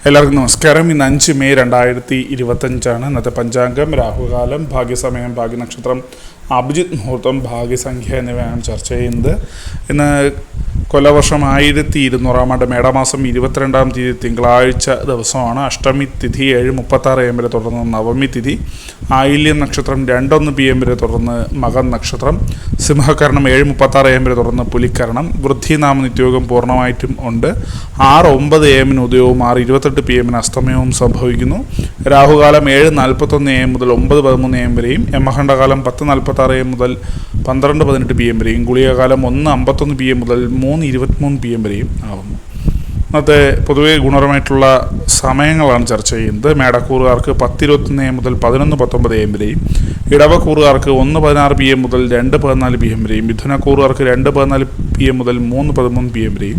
എല്ലാവർക്കും നമസ്കാരം. ഇന്ന് 5 മെയ് 2025 ഇന്നത്തെ പഞ്ചാംഗം, രാഹുകാലം, ഭാഗ്യസമയം, ഭാഗ്യനക്ഷത്രം, അഭിജിത്ത് മുഹൂർത്തം, ഭാഗ്യസംഖ്യ എന്നിവയാണ് ചർച്ച ചെയ്യുന്നത്. ഇന്ന് കൊല്ലവർഷം 1200 മേടമാസം 22-ാം തീയതി തിങ്കളാഴ്ച ദിവസമാണ്. അഷ്ടമി തിഥി 7:36 AM വരെ തുടർന്ന് നവമി തിഥി, ആയില്യം നക്ഷത്രം 2:01 PM വരെ തുടർന്ന് മകൻ നക്ഷത്രം, സിംഹകരണം 7:36 AM വരെ തുടർന്ന് പുലിക്കരണം. വൃദ്ധിനാമ നിത്യോഗം പൂർണ്ണമായിട്ടും ഉണ്ട്. 6:09 AM ഉദയവും 6:28 PM അസ്തമയവും സംഭവിക്കുന്നു. രാഹുകാലം 7:41 AM മുതൽ 9:13 AM വരെയും, യമഹണ്ഡകാലം 10:46 AM മുതൽ 12:18 PM വരെയും, ഗുളികകാലം 1:51 PM മുതൽ 3:23 PM വരെയും ആവുന്നു. ഇന്നത്തെ പൊതുവെ ഗുണപരമായിട്ടുള്ള സമയങ്ങളാണ് ചർച്ച ചെയ്യുന്നത്. മേടക്കൂറുകാർക്ക് 10:21 AM മുതൽ 11:19 AM വരെയും, ഇടവക്കൂറുകാർക്ക് 1:16 PM മുതൽ 2:14 PM വരെയും, മിഥുനക്കൂറുകാർക്ക് 2:14 PM മുതൽ 3:13 PM വരെയും,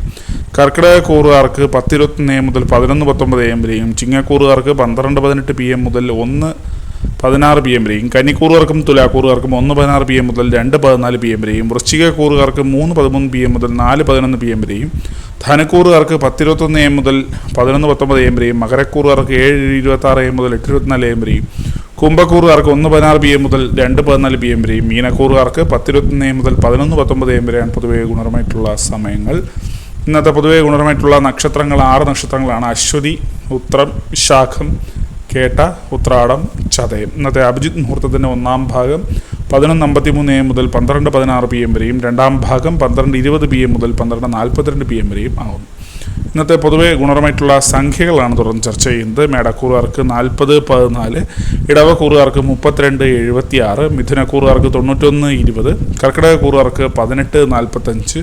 കർക്കിടകക്കൂറുകാർക്ക് 10:21 AM മുതൽ 11:19 AM വരെയും, ചിങ്ങക്കൂറുകാർക്ക് 12:18 PM മുതൽ 1:16 PM വരെയും, കന്നിക്കൂറുകാർക്കും തുലാക്കൂറുകാർക്കും 1:16 PM മുതൽ 2:14 PM വരെയും, വൃശ്ചികക്കൂറുകാർക്ക് 3:13 PM മുതൽ 4:11 PM വരെയും, ധനക്കൂറുകാർക്ക് 10:21 AM മുതൽ 11:19 AM വരെയും, മകരക്കൂറുകാർക്ക് 7:26 AM മുതൽ 8:24 AM വരെയും, കുംഭക്കൂറുകാർക്ക് 1:16 PM മുതൽ 2:14 PM വരെയും, മീനക്കൂറുകാർക്ക് 10:21 AM മുതൽ 11:19 AM വരെയാണ് പൊതുവെ ഗുണപരമായിട്ടുള്ള സമയങ്ങൾ. ഇന്നത്തെ പൊതുവെ ഗുണപരമായിട്ടുള്ള നക്ഷത്രങ്ങൾ 6 നക്ഷത്രങ്ങളാണ്: അശ്വതി, ഉത്രം, വിശാഖം, കേട്ട, ഉത്രാടം, ചതയം. ഇന്നത്തെ അഭിജിത്ത് മുഹൂർത്തത്തിൻ്റെ 1-ാം ഭാഗം 11:53 AM മുതൽ 12:16 PM വരെയും, 2-ാം ഭാഗം 12:20 PM മുതൽ 12:42 PM വരെയും ആകുന്നു. ഇന്നത്തെ പൊതുവെ ഗുണപരമായിട്ടുള്ള സംഖ്യകളാണ് തുടർന്ന് ചർച്ച ചെയ്യുന്നത്. മേടക്കൂറുകാർക്ക് 40:14, ഇടവക്കൂറുകാർക്ക് 32:76, മിഥുനക്കൂറുകാർക്ക് 91:20, കർക്കിടകക്കൂറുകാർക്ക് 18:45,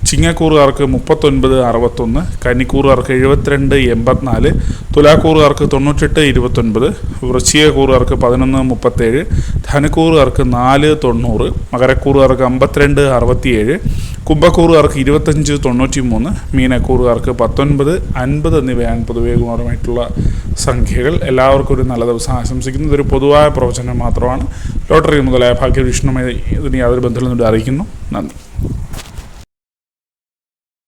ചിങ്ങക്കൂറുകാർക്ക് 39:61, കന്നിക്കൂറുകാർക്ക് 72:84, തുലാക്കൂറുകാർക്ക് 98:29, വൃശ്ചികക്കൂറുകാർക്ക് 11:37, ധനക്കൂറുകാർക്ക് 4:90, മകരക്കൂറുകാർക്ക് 52:67, കുംഭക്കൂറുകാർക്ക് 25:93, മീനക്കൂറുകാർക്ക് 19:50 എന്നിവയാണ് പൊതുവെ ഗുണപരമായിട്ടുള്ള സംഖ്യകൾ. എല്ലാവർക്കും ഒരു നല്ല ദിവസം ആശംസിക്കുന്നു. ഇതൊരു പൊതുവായ പ്രവചനം മാത്രമാണ്. ലോട്ടറി മുതലായ ഭാഗ്യവിഷ്ണുമായി ഇതിന് യാതൊരു ബന്ധമില്ലെന്നുകൊണ്ട് അറിയിക്കുന്നു. നന്ദി.